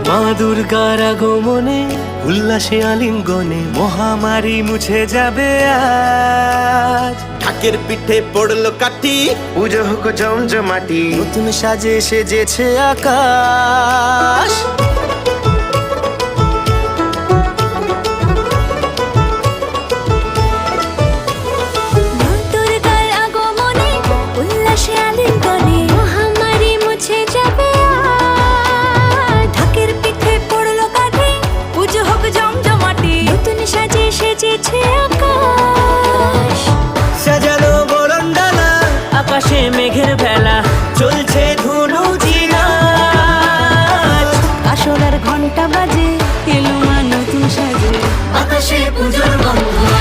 মা দুর্গার আগমনে উল্লাসে আলিঙ্গনে মহামারী মুছে যাবে আজ। ঢাকের পিঠে পড়লো কাঠি, পুজো হোক জমজমাটি, নতুন সাজে সেজেছে আকাশ। মা দুর্গার আগমনে উল্লাসে আলিঙ্গনে মহামারী মুছে যাবে আজ। ঢাকের পিঠে পড়লো কাঠি, পুজো হোক জমজমাটি, নতুন সাজে সেজেছে আকাশ। সাজানো বরণডালা, আকাশে মেঘের ভেলা, চলছে ধুনুচি নাচ। আসলার ঘন্টা বাজে, এলো মা নতুন সাজে, আকাশে পুজোর গন্ধ